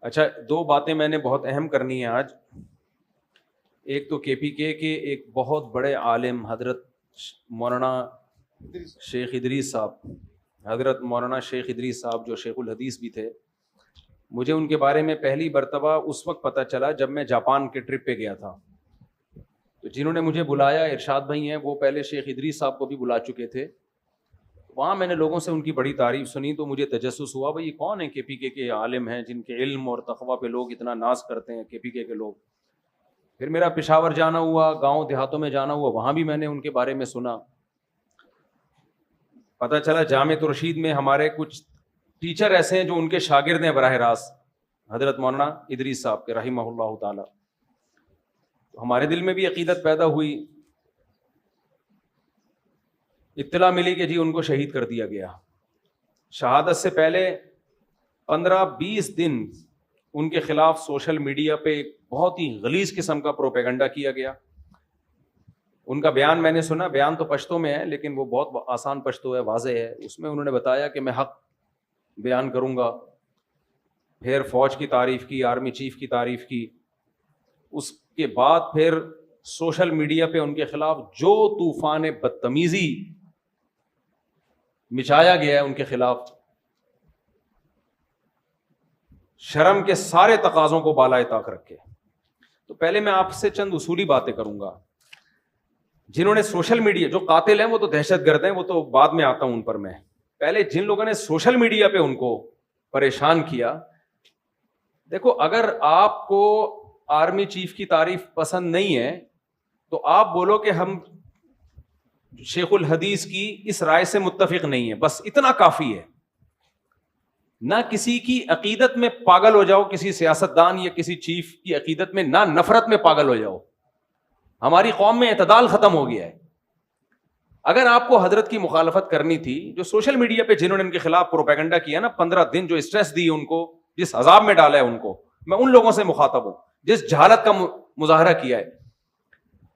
اچھا، دو باتیں میں نے بہت اہم کرنی ہیں آج. ایک تو کے پی کے ایک بہت بڑے عالم حضرت مولانا شیخ ادریس صاحب، حضرت مولانا شیخ ادریس صاحب جو شیخ الحدیث بھی تھے. مجھے ان کے بارے میں پہلی مرتبہ اس وقت پتہ چلا جب میں جاپان کے ٹرپ پہ گیا تھا. تو جنہوں نے مجھے بلایا ارشاد بھائی ہیں، وہ پہلے شیخ ادریس صاحب کو بھی بلا چکے تھے. وہاں میں نے لوگوں سے ان کی بڑی تعریف سنی تو مجھے تجسس ہوا بھائی یہ کون ہیں کے پی کے عالم ہیں جن کے علم اور تقویٰ پہ لوگ اتنا ناز کرتے ہیں کے پی کے لوگ. پھر میرا پشاور جانا ہوا، گاؤں دیہاتوں میں جانا ہوا، وہاں بھی میں نے ان کے بارے میں سنا. پتہ چلا جامعۃ الرشید میں ہمارے کچھ ٹیچر ایسے ہیں جو ان کے شاگرد ہیں براہ راست حضرت مولانا ادریس صاحب کے رحمہ اللہ تعالی. ہمارے دل میں بھی عقیدت پیدا ہوئی. اطلاع ملی کہ جی ان کو شہید کر دیا گیا. شہادت سے پہلے 15-20 دن ان کے خلاف سوشل میڈیا پہ ایک بہت ہی غلیظ قسم کا پروپیگنڈا کیا گیا. ان کا بیان میں نے سنا، بیان تو پشتو میں ہے لیکن وہ بہت آسان پشتو ہے، واضح ہے. اس میں انہوں نے بتایا کہ میں حق بیان کروں گا، پھر فوج کی تعریف کی، آرمی چیف کی تعریف کی. اس کے بعد پھر سوشل میڈیا پہ ان کے خلاف جو طوفان بدتمیزی مچایا گیا ہے ان کے خلاف، شرم کے سارے تقاضوں کو بالائے طاق رکھے. تو پہلے میں آپ سے چند اصولی باتیں کروں گا. جنہوں نے سوشل میڈیا، جو قاتل ہیں وہ تو دہشت گرد ہیں، وہ تو بعد میں آتا ہوں ان پر. میں پہلے جن لوگوں نے سوشل میڈیا پہ ان کو پریشان کیا، دیکھو اگر آپ کو آرمی چیف کی تعریف پسند نہیں ہے تو آپ بولو کہ ہم شیخ الحدیث کی اس رائے سے متفق نہیں ہے، بس اتنا کافی ہے. نہ کسی کی عقیدت میں پاگل ہو جاؤ، کسی سیاستدان یا کسی چیف کی عقیدت میں نہ نفرت میں پاگل ہو جاؤ. ہماری قوم میں اعتدال ختم ہو گیا ہے. اگر آپ کو حضرت کی مخالفت کرنی تھی، جو سوشل میڈیا پہ جنہوں نے ان کے خلاف پروپیگنڈا کیا نا، 15 دن جو اسٹریس دی ان کو، جس عذاب میں ڈالا ہے ان کو، میں ان لوگوں سے مخاطب ہوں جس جہالت کا مظاہرہ کیا ہے.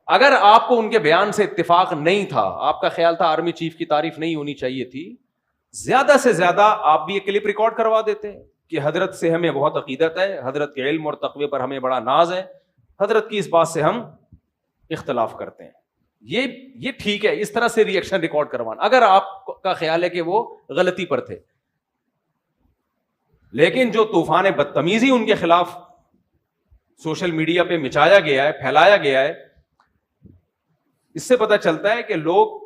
اگر آپ کو ان کے بیان سے اتفاق نہیں تھا، آپ کا خیال تھا آرمی چیف کی تعریف نہیں ہونی چاہیے تھی، زیادہ سے زیادہ آپ بھی یہ کلپ ریکارڈ کروا دیتے کہ حضرت سے ہمیں بہت عقیدت ہے، حضرت کے علم اور تقوی پر ہمیں بڑا ناز ہے، حضرت کی اس بات سے ہم اختلاف کرتے ہیں. یہ ٹھیک ہے اس طرح سے ریئیکشن ریکارڈ کروانا اگر آپ کا خیال ہے کہ وہ غلطی پر تھے. لیکن جو طوفان بدتمیزی ان کے خلاف سوشل میڈیا پہ مچایا گیا ہے، پھیلایا گیا ہے، اس سے پتہ چلتا ہے کہ لوگ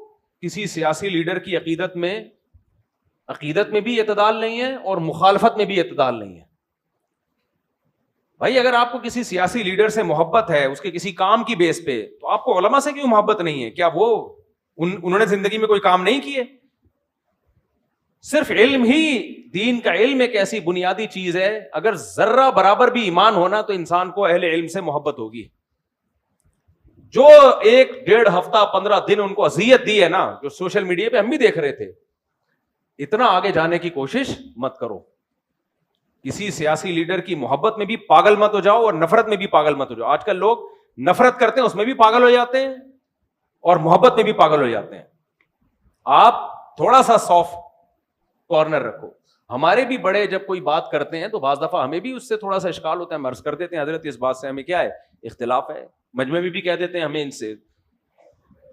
کسی سیاسی لیڈر کی عقیدت میں بھی اعتدال نہیں ہے اور مخالفت میں بھی اعتدال نہیں ہے. بھائی اگر آپ کو کسی سیاسی لیڈر سے محبت ہے، اس کے کسی کام کی بیس پہ، تو آپ کو علماء سے کیوں محبت نہیں ہے؟ کیا وہ انہوں نے زندگی میں کوئی کام نہیں کیے؟ صرف علم ہی، دین کا علم ایک ایسی بنیادی چیز ہے، اگر ذرہ برابر بھی ایمان ہونا تو انسان کو اہل علم سے محبت ہوگی. جو 1-1.5 ہفتہ 15 دن ان کو اذیت دی ہے نا، جو سوشل میڈیا پہ ہم بھی دیکھ رہے تھے، اتنا آگے جانے کی کوشش مت کرو. کسی سیاسی لیڈر کی محبت میں بھی پاگل مت ہو جاؤ اور نفرت میں بھی پاگل مت ہو جاؤ. آج کل لوگ نفرت کرتے ہیں اس میں بھی پاگل ہو جاتے ہیں اور محبت میں بھی پاگل ہو جاتے ہیں. آپ تھوڑا سا سافٹ کارنر رکھو. ہمارے بھی بڑے جب کوئی بات کرتے ہیں تو بعض دفعہ ہمیں بھی اس سے تھوڑا سا اشکال ہوتا ہے، ہم عرض کر دیتے ہیں حضرت اس بات سے ہمیں کیا ہے، اختلاف ہے. مجمع میں بھی کہہ دیتے ہیں ہمیں ان سے.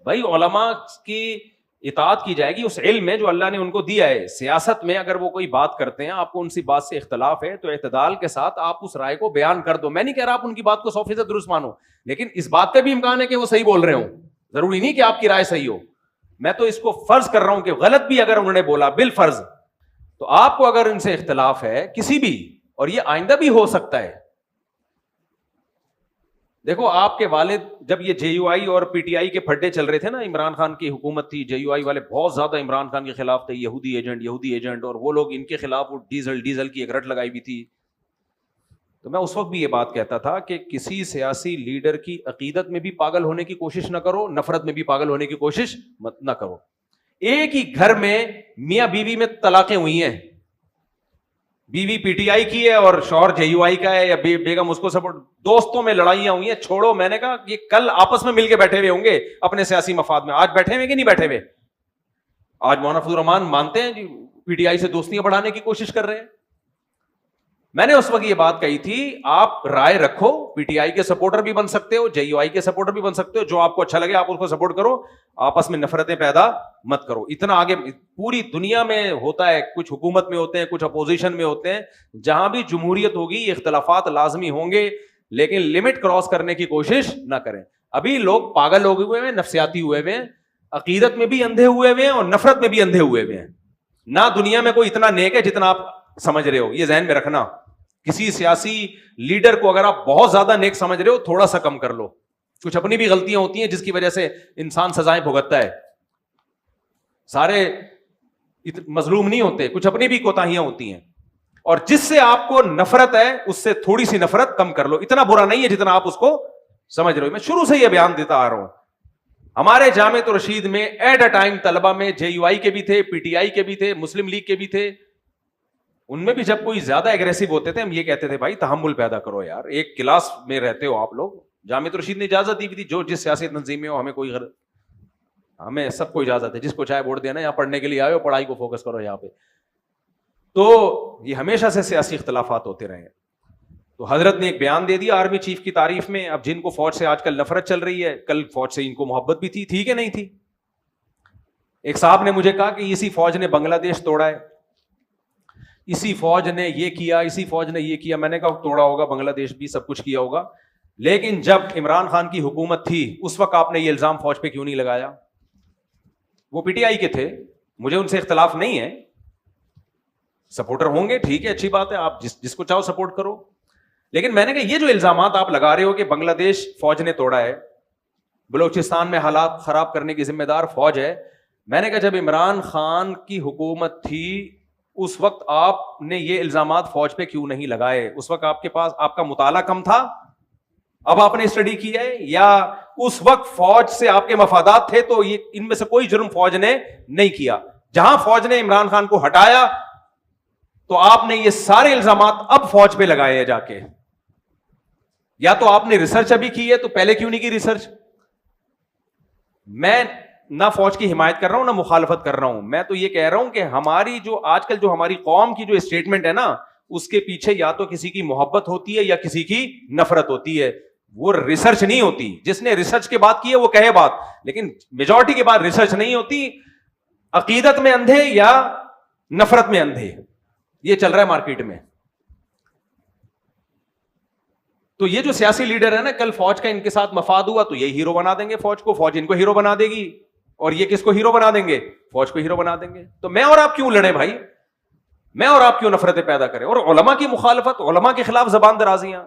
بھائی علماء کی اطاعت کی جائے گی اس علم میں جو اللہ نے ان کو دیا ہے. سیاست میں اگر وہ کوئی بات کرتے ہیں، آپ کو ان سی بات سے اختلاف ہے تو اعتدال کے ساتھ آپ اس رائے کو بیان کر دو. میں نہیں کہہ رہا آپ ان کی بات کو 100% درست مانو، لیکن اس بات کا بھی امکان ہے کہ وہ صحیح بول رہے ہوں. ضروری نہیں کہ آپ کی رائے صحیح ہو. میں تو اس کو فرض کر رہا ہوں کہ غلط بھی اگر انہوں نے بولا بالفرض، تو آپ کو اگر ان سے اختلاف ہے کسی بھی، اور یہ آئندہ بھی ہو سکتا ہے. دیکھو آپ کے والد جب یہ جے یو آئی اور پی ٹی آئی کے پھڈے چل رہے تھے نا، عمران خان کی حکومت تھی، جے یو آئی والے بہت زیادہ عمران خان کے خلاف تھے، یہودی ایجنٹ، اور وہ لوگ ان کے خلاف وہ ڈیزل کی ایک رٹ لگائی بھی تھی. تو میں اس وقت بھی یہ بات کہتا تھا کہ کسی سیاسی لیڈر کی عقیدت میں بھی پاگل ہونے کی کوشش نہ کرو، نفرت میں بھی پاگل ہونے کی کوشش نہ کرو. ایک ہی گھر میں میاں بیوی میں طلاقیں ہوئی ہیں، بیوی پی ٹی آئی کی ہے اور شوہر جے یو آئی کا ہے، یا بیگم اس کو سپورٹ. دوستوں میں لڑائیاں ہوئی ہیں، چھوڑو. میں نے کہا یہ کل آپس میں مل کے بیٹھے ہوئے ہوں گے اپنے سیاسی مفاد میں. آج بیٹھے ہوئے کہ نہیں بیٹھے ہوئے؟ آج مولانا فضل الرحمان مانتے ہیں جی پی ٹی آئی سے دوستیاں بڑھانے کی کوشش کر رہے ہیں. میں نے اس وقت یہ بات کہی تھی, آپ رائے رکھو, پی ٹی آئی کے سپورٹر بھی بن سکتے ہو, جے یو آئی کے سپورٹر بھی بن سکتے ہو, جو آپ کو اچھا لگے آپ اس کو سپورٹ کرو, آپس میں نفرتیں پیدا مت کرو. اتنا آگے پوری دنیا میں ہوتا ہے, کچھ حکومت میں ہوتے ہیں, کچھ اپوزیشن میں ہوتے ہیں, جہاں بھی جمہوریت ہوگی اختلافات لازمی ہوں گے, لیکن لمٹ کراس کرنے کی کوشش نہ کریں. ابھی لوگ پاگل ہو ہوئے ہیں, نفسیاتی ہوئے ہوئے ہیں, عقیدت میں بھی اندھے ہوئے ہوئے ہیں اور نفرت میں بھی اندھے ہوئے ہوئے ہیں. نہ دنیا میں کوئی اتنا نیک ہے جتنا آپ سمجھ رہے ہو, یہ ذہن میں رکھنا. کسی سیاسی لیڈر کو اگر آپ بہت زیادہ نیک سمجھ رہے ہو, تھوڑا سا کم کر لو. کچھ اپنی بھی غلطیاں ہوتی ہیں جس کی وجہ سے انسان سزائیں بھگتتا ہے. سارے مظلوم نہیں ہوتے, کچھ اپنی بھی کوتاہیاں ہوتی ہیں. اور جس سے آپ کو نفرت ہے اس سے تھوڑی سی نفرت کم کر لو. اتنا برا نہیں ہے جتنا آپ اس کو سمجھ رہے ہو. میں شروع سے یہ بیان دیتا آ رہا ہوں. ہمارے جامعۃ الرشید میں ایٹ اے ٹائم طلبہ میں جے یو آئی کے بھی تھے, پی ٹی آئی کے بھی تھے, مسلم لیگ کے بھی تھے. ان میں بھی جب کوئی زیادہ ایگریسو ہوتے تھے, ہم یہ کہتے تھے بھائی تحمل پیدا کرو یار, ایک کلاس میں رہتے ہو آپ لوگ. جامعۃ الرشید نے اجازت دی تھی, جو جس سیاسی تنظیم میں ہو, ہمیں کوئی ہمیں سب کو اجازت ہے, جس کو چاہے ووٹ دینا, یہاں پڑھنے کے لیے آئے ہو, پڑھائی کو فوکس کرو یہاں پہ. تو یہ ہمیشہ سے سیاسی اختلافات ہوتے رہے. تو حضرت نے ایک بیان دے دیا آرمی چیف کی تعریف میں. اب جن کو فوج سے آج کل نفرت چل رہی ہے, کل فوج سے ان کو محبت بھی تھی کہ نہیں تھی. ایک صاحب نے مجھے کہا کہ اسی فوج نے بنگلہ دیش توڑا ہے, اسی فوج نے یہ کیا, اسی فوج نے یہ کیا. میں نے کہا توڑا ہوگا, بنگلہ دیش بھی سب کچھ کیا ہوگا, لیکن جب عمران خان کی حکومت تھی اس وقت آپ نے یہ الزام فوج پہ کیوں نہیں لگایا؟ وہ پی ٹی آئی کے تھے, مجھے ان سے اختلاف نہیں ہے, سپورٹر ہوں گے ٹھیک ہے, اچھی بات ہے, آپ جس کو چاہو سپورٹ کرو. لیکن میں نے کہا یہ جو الزامات آپ لگا رہے ہو کہ بنگلہ دیش فوج نے توڑا ہے, بلوچستان میں حالات خراب کرنے کی ذمہ دار فوج ہے, میں نے کہا جب عمران خان کی حکومت تھی اس وقت آپ نے یہ الزامات فوج پہ کیوں نہیں لگائے؟ اس وقت آپ کے پاس آپ کا مطالعہ کم تھا, اب آپ نے اسٹڈی کیا ہے, یا اس وقت فوج سے آپ کے مفادات تھے تو یہ ان میں سے کوئی جرم فوج نے نہیں کیا؟ جہاں فوج نے عمران خان کو ہٹایا تو آپ نے یہ سارے الزامات اب فوج پہ لگائے ہیں جا کے. یا تو آپ نے ریسرچ ابھی کی ہے تو پہلے کیوں نہیں کی ریسرچ؟ میں نہ فوج کی حمایت کر رہا ہوں نہ مخالفت کر رہا ہوں, میں تو یہ کہہ رہا ہوں کہ ہماری جو آج کل جو ہماری قوم کی جو اسٹیٹمنٹ ہے نا, اس کے پیچھے یا تو کسی کی محبت ہوتی ہے یا کسی کی نفرت ہوتی ہے, وہ ریسرچ نہیں ہوتی. جس نے ریسرچ کے بات کی ہے وہ کہے بات, لیکن میجورٹی کے بعد ریسرچ نہیں ہوتی. عقیدت میں اندھے یا نفرت میں اندھے, یہ چل رہا ہے مارکیٹ میں. تو یہ جو سیاسی لیڈر ہے نا, کل فوج کا ان کے ساتھ مفاد ہوا تو یہ ہیرو بنا دیں گے فوج کو, فوج ان کو ہیرو بنا دے گی, اور یہ کس کو ہیرو بنا دیں گے؟ فوج کو ہیرو بنا دیں گے. تو میں اور آپ کیوں لڑیں بھائی؟ میں اور آپ کیوں نفرتیں پیدا کریں؟ اور علماء کی مخالفت, علماء کے خلاف زبان درازیاں.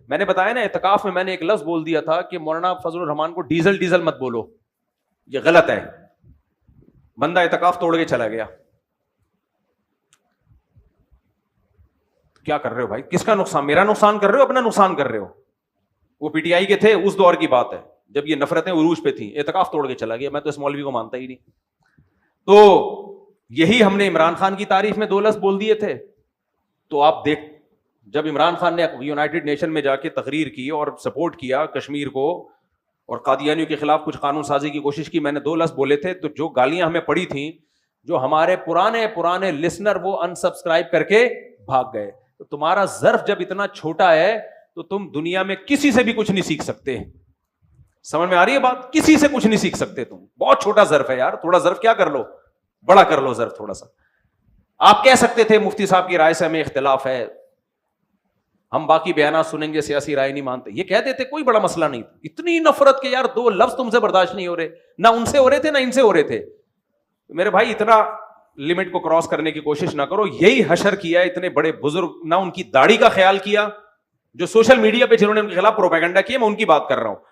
میں نے بتایا نا اعتکاف میں, میں نے ایک لفظ بول دیا تھا کہ مولانا فضل الرحمان کو ڈیزل مت بولو, یہ غلط ہے. بندہ اعتکاف توڑ کے چلا گیا. کیا کر رہے ہو بھائی؟ کس کا نقصان؟ میرا نقصان کر رہے ہو, اپنا نقصان کر رہے ہو. وہ پی ٹی آئی کے تھے, اس دور کی بات ہے جب یہ نفرتیں عروج پہ تھیں, اعتکاف توڑ کے چلا گیا. میں تو اس مولوی کو مانتا ہی نہیں. تو یہی ہم نے عمران خان کی تعریف میں 2 لفظ بول دیے تھے. تو آپ دیکھ, جب عمران خان نے یونائٹڈ نیشن میں جا کے تقریر کی اور سپورٹ کیا کشمیر کو اور قادیانیوں کے خلاف کچھ قانون سازی کی کوشش کی, میں نے 2 لفظ بولے تھے. تو جو گالیاں ہمیں پڑی تھیں, جو ہمارے پرانے لسنر وہ انسبسکرائب کر کے بھاگ گئے. تو تمہارا ظرف جب اتنا چھوٹا ہے تو تم دنیا میں کسی سے بھی کچھ نہیں سیکھ سکتے. سمجھ میں آ رہی ہے بات؟ کسی سے کچھ نہیں سیکھ سکتے تم. بہت چھوٹا ظرف ہے یار, تھوڑا ظرف کیا کر لو, بڑا کر لو ظرف تھوڑا سا. آپ کہہ سکتے تھے مفتی صاحب کی رائے سے ہمیں اختلاف ہے, ہم باقی بیانات سنیں گے, سیاسی رائے نہیں مانتے, یہ کہہ دیتے, کوئی بڑا مسئلہ نہیں. اتنی نفرت کہ یار 2 لفظ تم سے برداشت نہیں ہو رہے, نہ ان سے ہو رہے تھے نہ ان سے ہو رہے تھے. میرے بھائی اتنا لمٹ کو کراس کرنے کی کوشش نہ کرو. یہی حشر کیا اتنے بڑے بزرگ, نہ ان کی داڑھی کا خیال کیا, جو سوشل میڈیا پہ جنہوں نے ان کے خلاف پروپیگنڈا کیا, میں ان کی بات کر رہا ہوں.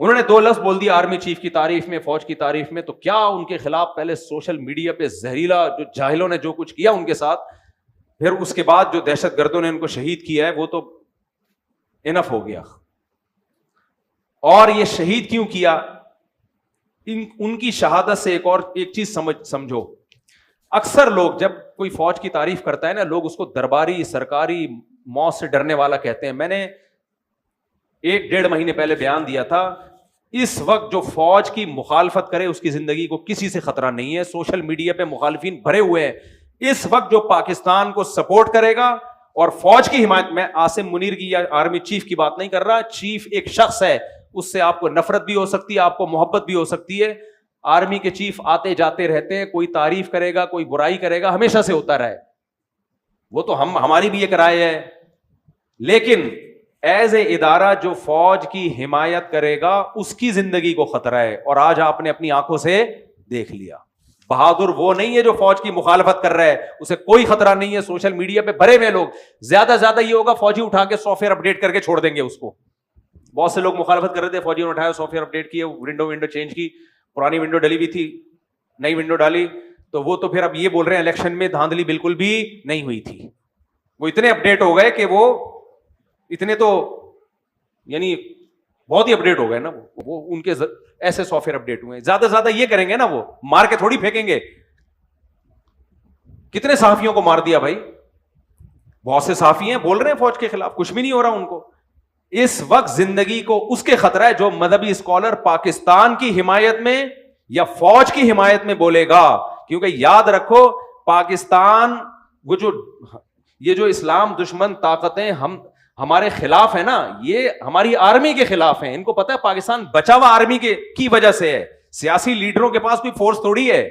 انہوں نے 2 لفظ بول دیا آرمی چیف کی تعریف میں, فوج کی تعریف میں, تو کیا ان کے خلاف پہلے سوشل میڈیا پہ زہریلا جو جاہلوں نے جو کچھ کیا ان کے ساتھ, پھر اس کے بعد جو دہشت گردوں نے ان کو شہید کیا ہے, وہ تو انف ہو گیا. اور یہ شہید کیوں کیا؟ ان کی شہادت سے ایک چیز سمجھو. اکثر لوگ جب کوئی فوج کی تعریف کرتا ہے نا, لوگ اس کو درباری سرکاری موت سے ڈرنے والا کہتے ہیں. میں نے 1-1.5 مہینے پہلے بیان دیا تھا, اس وقت جو فوج کی مخالفت کرے اس کی زندگی کو کسی سے خطرہ نہیں ہے. سوشل میڈیا پہ مخالفین بھرے ہوئے ہیں. اس وقت جو پاکستان کو سپورٹ کرے گا اور فوج کی حمایت. میں عاصم منیر کی یا آرمی چیف کی بات نہیں کر رہا. چیف ایک شخص ہے, اس سے آپ کو نفرت بھی ہو سکتی ہے, آپ کو محبت بھی ہو سکتی ہے. آرمی کے چیف آتے جاتے رہتے ہیں, کوئی تعریف کرے گا, کوئی برائی کرے گا, ہمیشہ سے ہوتا رہا ہے. وہ تو ہماری بھی ایک رائے ہے. لیکن ایز اے ادارہ جو فوج کی حمایت کرے گا اس کی زندگی کو خطرہ ہے, اور آج آپ نے اپنی آنکھوں سے دیکھ لیا. بہادر وہ نہیں ہے جو فوج کی مخالفت کر رہا ہے, اسے کوئی خطرہ نہیں ہے. سوشل میڈیا پہ بھرے ہوئے لوگ, زیادہ زیادہ یہ ہوگا فوجی اٹھا کے سافٹ ویئر اپڈیٹ کر کے چھوڑ دیں گے اس کو. بہت سے لوگ مخالفت کر رہے تھے, فوجیوں نے اٹھایا, سافٹ ویئر اپڈیٹ کیے, ونڈو چینج کی, پرانی ونڈو ڈلی ہوئی تھی, نئی ونڈو ڈالی, تو وہ تو پھر اب یہ بول رہے ہیں الیکشن میں دھاندلی بالکل بھی نہیں ہوئی تھی. وہ اتنے اپڈیٹ ہو گئے کہ وہ اتنے تو یعنی بہت ہی اپڈیٹ ہو گئے نا, وہ ان کے ایسے سافٹ ویئر اپڈیٹ ہوئے. زیادہ زیادہ یہ کریں گے نا, وہ مار کے تھوڑی پھینکیں گے. کتنے صحافیوں کو مار دیا بھائی, بہت سے صحافی ہیں بول رہے ہیں فوج کے خلاف, کچھ بھی نہیں ہو رہا ان کو. اس وقت زندگی کو اس کے خطرہ ہے جو مذہبی اسکالر پاکستان کی حمایت میں یا فوج کی حمایت میں بولے گا. کیونکہ یاد رکھو پاکستان, وہ یہ جو اسلام دشمن طاقتیں ہمارے خلاف ہے نا, یہ ہماری آرمی کے خلاف ہیں. ان کو پتا ہے پاکستان بچا ہوا آرمی کی وجہ سے ہے. سیاسی لیڈروں کے پاس کوئی فورس تھوڑی ہے.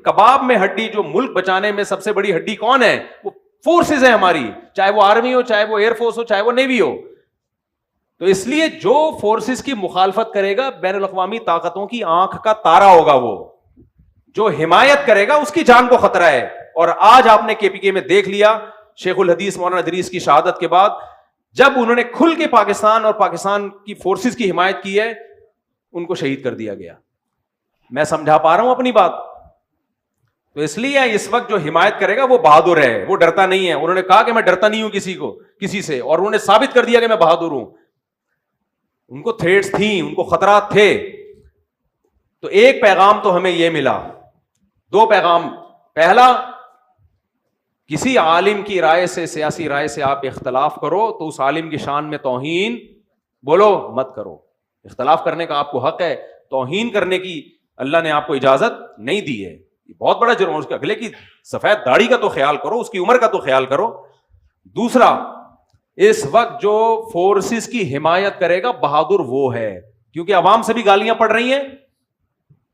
کباب میں ہڈی, جو ملک بچانے میں سب سے بڑی ہڈی کون ہے, وہ فورسز ہے ہماری, چاہے وہ آرمی ہو, چاہے وہ ایئر فورس ہو, چاہے وہ نیوی ہو. تو اس لیے جو فورسز کی مخالفت کرے گا بین الاقوامی طاقتوں کی آنکھ کا تارا ہوگا. وہ جو حمایت کرے گا اس کی جان کو خطرہ ہے. اور آج آپ نے کے پی کے میں دیکھ لیا, شیخ الحدیث مولانا ادریس کی شہادت کے بعد جب انہوں نے کھل کے پاکستان اور پاکستان کی فورسز کی حمایت کی ہے, ان کو شہید کر دیا گیا. میں سمجھا پا رہا ہوں اپنی بات؟ تو اس لیے اس وقت جو حمایت کرے گا وہ بہادر ہے, وہ ڈرتا نہیں ہے. انہوں نے کہا کہ میں ڈرتا نہیں ہوں کسی سے, اور انہوں نے ثابت کر دیا کہ میں بہادر ہوں. ان کو تھریٹس تھیں, ان کو خطرات تھے. تو ایک پیغام تو ہمیں یہ ملا, دو پیغام. پہلا, کسی عالم کی رائے سے, سیاسی رائے سے آپ اختلاف کرو تو اس عالم کی شان میں توہین بولو مت کرو. اختلاف کرنے کا آپ کو حق ہے, توہین کرنے کی اللہ نے آپ کو اجازت نہیں دی ہے. بہت بڑا جرم. اس کے اگلے کی سفید داڑھی کا تو خیال کرو, اس کی عمر کا تو خیال کرو. دوسرا, اس وقت جو فورسز کی حمایت کرے گا بہادر وہ ہے, کیونکہ عوام سے بھی گالیاں پڑ رہی ہیں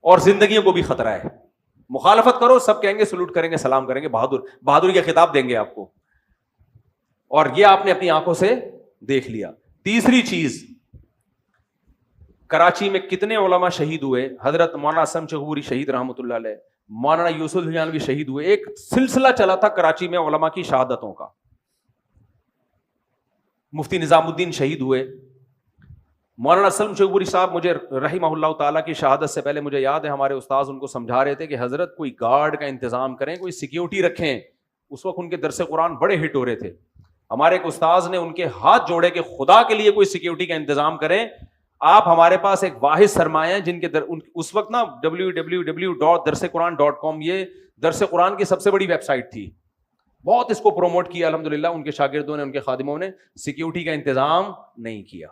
اور زندگیوں کو بھی خطرہ ہے. مخالفت کرو, سب کہیں گے سلوٹ کریں گے, سلام کریں گے, بہادری کا خطاب دیں گے آپ کو. اور یہ آپ نے اپنی آنکھوں سے دیکھ لیا. تیسری چیز, کراچی میں کتنے علماء شہید ہوئے. حضرت مولانا اسلم چغبوری شہید رحمۃ اللہ علیہ, مولانا یوسف الحجانوی شہید ہوئے. ایک سلسلہ چلا تھا کراچی میں علماء کی شہادتوں کا. مفتی نظام الدین شہید ہوئے. مولانا اسلم چغبوری صاحب, مجھے رحمہ اللہ تعالیٰ کی شہادت سے پہلے مجھے یاد ہے ہمارے استاذ ان کو سمجھا رہے تھے کہ حضرت کوئی گارڈ کا انتظام کریں, کوئی سیکیورٹی رکھیں. اس وقت ان کے درس قرآن بڑے ہٹ ہو رہے تھے. ہمارے ایک استاذ نے ان کے ہاتھ جوڑے کہ خدا کے لیے کوئی سیکیورٹی کا انتظام کریں. آپ ہمارے پاس ایک واحد سرمایہ ہیں جن کے اس وقت نا www.darsequran.com یہ درس قرآن کی سب سے بڑی ویب سائٹ تھی. بہت اس کو پروموٹ کیا الحمدللہ. ان کے شاگردوں نے, ان کے خادموں نے سیکیورٹی کا انتظام نہیں کیا.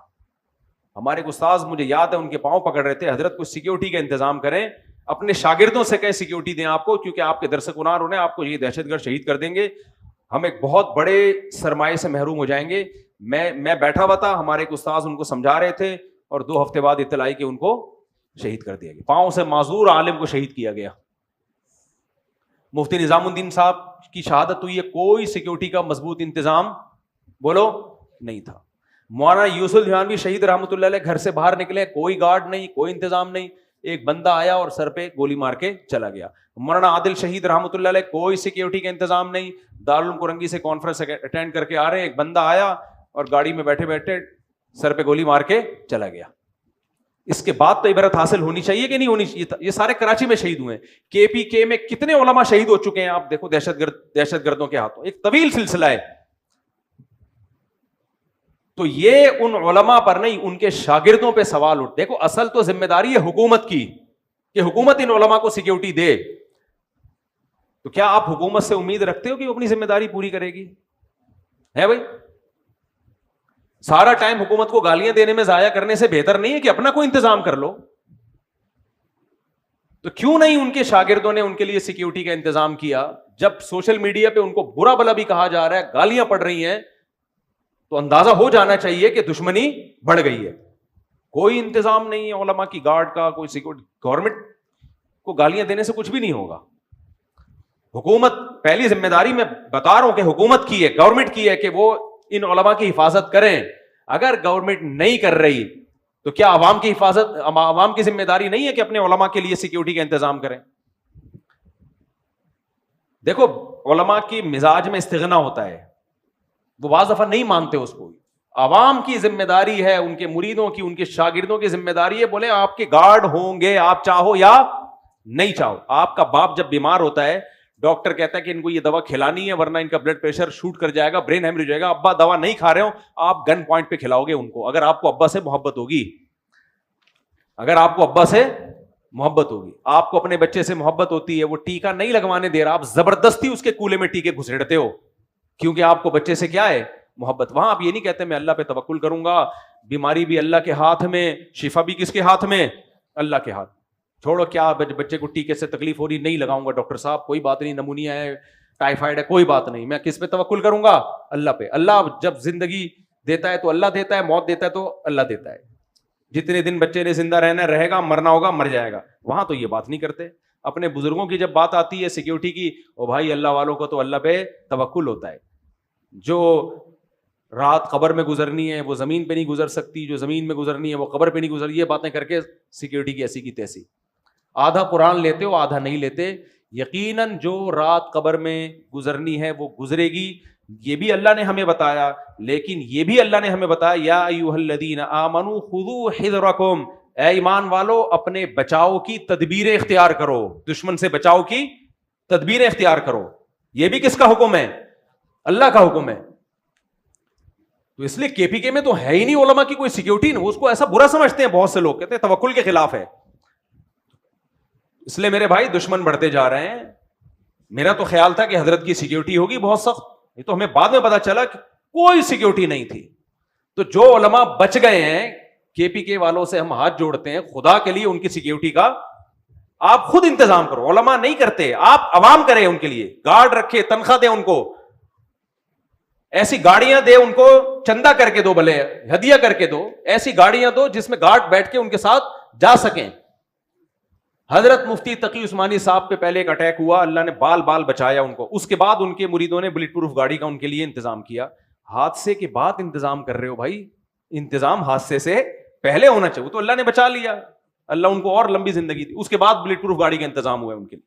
ہمارے ایک استاذ مجھے یاد ہے ان کے پاؤں پکڑ رہے تھے, حضرت کو سیکیورٹی کا انتظام کریں, اپنے شاگردوں سے کہیں سیکیورٹی دیں آپ کو, کیونکہ آپ کے درس قرآن انہیں آپ کو یہ دہشت گرد شہید کر دیں گے, ہم ایک بہت بڑے سرمایے سے محروم ہو جائیں گے. میں بیٹھا ہوا تھا, ہمارے ایک استاذ ان کو سمجھا رہے تھے, اور 2 ہفتے بعد اطلاع آئی کہ ان کو شہید کر دیا گیا. پاؤں سے معذور عالم کو شہید کیا گیا. مفتی نظام الدین صاحب کی شہادت ہوئی ہے, کوئی سیکیورٹی کا مضبوط انتظام بولو نہیں تھا. مولانا یوسف الحجانوی شہید رحمۃ اللہ علیہ گھر سے باہر نکلے, کوئی گارڈ نہیں, کوئی انتظام نہیں. ایک بندہ آیا اور سر پہ گولی مار کے چلا گیا. مولانا عادل شہید رحمۃ اللہ علیہ, کوئی سیکیورٹی کا انتظام نہیں, دارالعلوم کرنگی سے کانفرنس اٹینڈ کر کے آ رہے ہیں, ایک بندہ آیا اور گاڑی میں بیٹھے بیٹھے سر پہ گولی مار کے چلا گیا. اس کے بعد تو عبرت حاصل ہونی چاہیے کہ نہیں ہونی چاہیے. یہ سارے کراچی میں شہید ہوئے ہیں. کے پی کے میں کتنے علماء شہید ہو چکے ہیں آپ دیکھو, دہشت گردوں کے ہاتھوں. ایک طویل سلسلہ ہے. تو یہ ان علماء پر نہیں, ان کے شاگردوں پہ سوال اٹھ. دیکھو اصل تو ذمہ داری ہے حکومت کی کہ حکومت ان علماء کو سیکیورٹی دے. تو کیا آپ حکومت سے امید رکھتے ہو کہ وہ اپنی ذمہ داری پوری کرے گی؟ ہے بھائی, سارا ٹائم حکومت کو گالیاں دینے میں ضائع کرنے سے بہتر نہیں ہے کہ اپنا کوئی انتظام کر لو؟ تو کیوں نہیں ان کے شاگردوں نے ان کے لیے سیکیورٹی کا انتظام کیا؟ جب سوشل میڈیا پہ ان کو برا بلا بھی کہا جا رہا ہے, گالیاں پڑ رہی ہیں, تو اندازہ ہو جانا چاہیے کہ دشمنی بڑھ گئی ہے. کوئی انتظام نہیں ہے علماء کی گارڈ کا, کوئی سیکورٹی. گورنمنٹ کو گالیاں دینے سے کچھ بھی نہیں ہوگا. حکومت, پہلی ذمہ داری میں بتا رہا ہوں کہ حکومت کی ہے, گورنمنٹ کی ہے کہ وہ ان علماء کی حفاظت کریں. اگر گورنمنٹ نہیں کر رہی تو کیا عوام کی حفاظت, عوام کی ذمہ داری نہیں ہے کہ اپنے علماء کے لیے سیکیورٹی کا انتظام کریں؟ دیکھو علماء کی مزاج میں استغنا ہوتا ہے, وہ بعض دفعہ نہیں مانتے اس کو. عوام کی ذمہ داری ہے, ان کے مریدوں کی, ان کے شاگردوں کی ذمہ داری ہے, بولے آپ کے گارڈ ہوں گے, آپ چاہو یا نہیں چاہو. آپ کا باپ جب بیمار ہوتا ہے, ڈاکٹر کہتا ہے کہ ان کو یہ دوا کھلانی ہے ورنہ ان کا بلڈ پریشر شوٹ کر جائے گا, برین ہیمریج ہو جائے گا. ابا دوا نہیں کھا رہے ہو, آپ گن پوائنٹ پہ کھلاؤ گے ان کو, اگر آپ کو ابا سے محبت ہوگی. اگر آپ کو ابا سے محبت ہوگی, آپ کو اپنے بچے سے محبت ہوتی ہے, وہ ٹیکا نہیں لگوانے دے رہا, آپ زبردستی اس کے کولے میں ٹیکے گھسیڑتے ہو کیونکہ آپ کو بچے سے کیا ہے, محبت. وہاں آپ یہ نہیں کہتے میں اللہ پہ توکل کروں گا, بیماری بھی اللہ کے ہاتھ میں, شفا بھی کس کے ہاتھ میں, اللہ کے ہاتھ. چھوڑو کیا بچے کو ٹیکے سے تکلیف ہو رہی, نہیں لگاؤں گا ڈاکٹر صاحب, کوئی بات نہیں, نمونیا ہے, ٹائیفائڈ ہے, کوئی بات نہیں, میں کس پہ توکل کروں گا, اللہ پہ. اللہ جب زندگی دیتا ہے تو اللہ دیتا ہے, موت دیتا ہے تو اللہ دیتا ہے. جتنے دن بچے نے زندہ رہنا رہے گا, مرنا ہوگا مر جائے گا. وہاں تو یہ بات نہیں کرتے. اپنے بزرگوں کی جب بات آتی ہے سیکیورٹی کی, او بھائی اللہ والوں کو تو اللہ پہ توکل ہوتا ہے. جو رات قبر میں گزرنی ہے وہ زمین پہ نہیں گزر سکتی, جو زمین میں گزرنی ہے وہ قبر پہ نہیں گزر. یہ باتیں کر کے سیکیورٹی کی ایسی کی تیسی. آدھا قرآن لیتے ہو, آدھا نہیں لیتے. یقیناً جو رات قبر میں گزرنی ہے وہ گزرے گی, یہ بھی اللہ نے ہمیں بتایا. لیکن یہ بھی اللہ نے ہمیں بتایا, یا ایھا الذین آمنوا خذوا حذرکم, اے ایمان والو اپنے بچاؤ کی تدبیریں اختیار کرو, دشمن سے بچاؤ کی تدبیریں اختیار کرو. یہ بھی کس کا حکم ہے؟ اللہ کا حکم ہے. تو اس لیے کے پی کے میں تو ہے ہی نہیں علماء کی کوئی سیکیورٹی, اس کو ایسا برا سمجھتے ہیں بہت سے لوگ, کہتے ہیں توکل کے خلاف ہے. اس لیے میرے بھائی دشمن بڑھتے جا رہے ہیں. میرا تو خیال تھا کہ حضرت کی سیکیورٹی ہوگی بہت سخت, یہ تو ہمیں بعد میں پتا چلا کہ کوئی سیکیورٹی نہیں تھی. تو جو علماء بچ گئے ہیں, کے پی کے والوں سے ہم ہاتھ جوڑتے ہیں, خدا کے لیے ان کی سیکیورٹی کا آپ خود انتظام کرو. علماء نہیں کرتے, آپ عوام کریں ان کے لیے, گارڈ رکھے, تنخواہ دیں ان کو, ایسی گاڑیاں دے ان کو, چندہ کر کے دو, بھلے ہدیہ کر کے دو, ایسی گاڑیاں دو جس میں گارڈ بیٹھ کے ان کے ساتھ جا سکیں. حضرت مفتی تقی عثمانی صاحب پہ پہلے ایک اٹیک ہوا, اللہ نے بال بال بچایا ان کو. اس کے بعد ان کے مریدوں نے بلٹ پروف گاڑی کا ان کے لیے انتظام کیا. حادثے کے بعد انتظام کر رہے ہو بھائی, انتظام حادثے سے پہلے ہونا چاہیے. تو اللہ نے بچا لیا, اللہ ان کو اور لمبی زندگی دی, اس کے بعد بلٹ پروف گاڑی کا انتظام ہوا ہے ان کے لیے.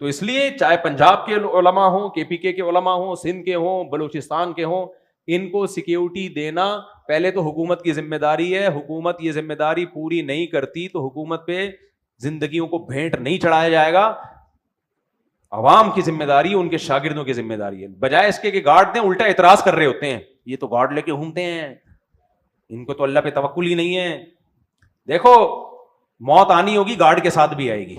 تو اس لیے چاہے پنجاب کے علماء ہوں, کے پی کے علماء ہوں, سندھ کے ہوں, بلوچستان کے ہوں, ان کو سیکیورٹی دینا پہلے تو حکومت کی ذمہ داری ہے. حکومت یہ ذمہ داری پوری نہیں کرتی تو حکومت پہ زندگیوں کو بھینٹ نہیں چڑھایا جائے گا. عوام کی ذمہ داری, ان کے شاگردوں کی ذمہ داری ہے. بجائے اس کے کہ گارڈ دیں, الٹا اعتراض کر رہے ہوتے ہیں, یہ تو گارڈ لے کے گھومتے ہیں, ان کو تو اللہ پہ توکل ہی نہیں ہے. دیکھو موت آنی ہوگی گارڈ کے ساتھ بھی آئے گی,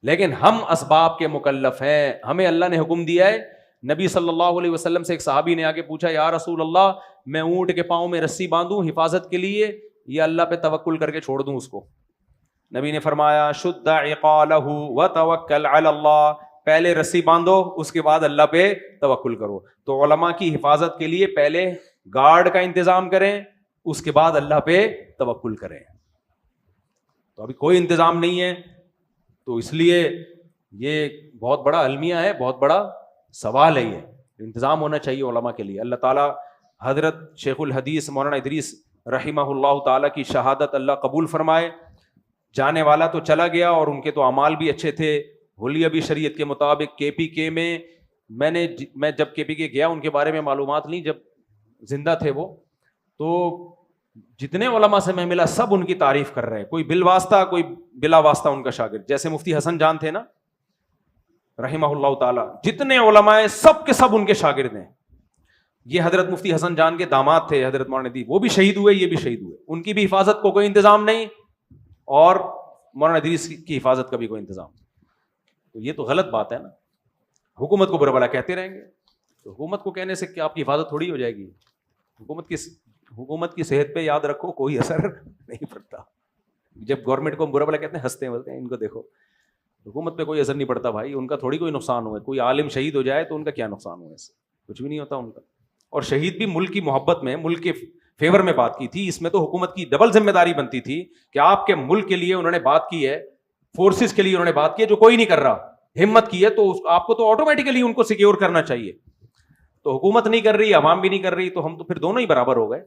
لیکن ہم اسباب کے مکلف ہیں. ہمیں اللہ نے حکم دیا ہے. نبی صلی اللہ علیہ وسلم سے ایک صحابی نے آگے پوچھا, یا رسول اللہ میں اونٹ کے پاؤں میں رسی باندھوں حفاظت کے لیے یا اللہ پہ توکل کر کے چھوڑ دوں اس کو؟ نبی نے فرمایا, شد عقالہ وتوکل علی اللہ, پہلے رسی باندھو اس کے بعد اللہ پہ توکل کرو. تو علماء کی حفاظت کے لیے پہلے گارڈ کا انتظام کریں, اس کے بعد اللہ پہ توکل کریں. تو ابھی کوئی انتظام نہیں ہے, تو اس لیے یہ بہت بڑا المیہ ہے, بہت بڑا سوال ہے. یہ انتظام ہونا چاہیے علماء کے لیے. اللہ تعالیٰ حضرت شیخ الحدیث مولانا ادریس رحمہ اللہ تعالیٰ کی شہادت اللہ قبول فرمائے. جانے والا تو چلا گیا اور ان کے تو اعمال بھی اچھے تھے, حلیہ بھی شریعت کے مطابق. کے پی کے میں میں جب کے پی کے گیا ان کے بارے میں معلومات لی, جب زندہ تھے وہ, تو جتنے علماء سے میں ملا سب ان کی تعریف کر رہے ہیں, کوئی بالواسطہ کوئی بلا واسطہ ان کا شاگرد. جیسے مفتی حسن جان تھے نا رحمہ اللہ تعالیٰ, جتنے علماء ہیں سب کے سب ان کے شاگرد ہیں. یہ حضرت مفتی حسن جان کے داماد تھے حضرت مولانا ادریس, وہ بھی شہید ہوئے, یہ بھی شہید ہوئے. ان کی بھی حفاظت کو کوئی انتظام نہیں, اور مولانا ادریس کی حفاظت کا بھی کوئی انتظام. تو یہ تو غلط بات ہے نا. حکومت کو برا بھلا کہتے رہیں گے, تو حکومت کو کہنے سے کہ آپ کی حفاظت تھوڑی ہو جائے گی. حکومت کی صحت پہ یاد رکھو کوئی اثر نہیں پڑتا. جب گورنمنٹ کو برا بھلا کہتے ہیں ہنستے ہیں, بولتے ہیں ان کو دیکھو. حکومت پہ کوئی اثر نہیں پڑتا بھائی, ان کا تھوڑی کوئی نقصان ہوا ہے. کوئی عالم شہید ہو جائے تو ان کا کیا نقصان ہوا ہے, اس سے کچھ بھی نہیں ہوتا ان کا. اور شہید بھی ملک کی محبت میں, ملک کے فیور میں بات کی تھی. اس میں تو حکومت کی ڈبل ذمہ داری بنتی تھی کہ آپ کے ملک کے لیے انہوں نے بات کی ہے, فورسز کے لیے انہوں نے بات کی ہے جو کوئی نہیں کر رہا, ہمت کی ہے, تو آپ کو تو آٹومیٹیکلی ان کو سیکیور کرنا چاہیے. تو حکومت نہیں کر رہی, عوام بھی نہیں کر رہی, تو ہم تو پھر دونوں ہی برابر ہو گئے.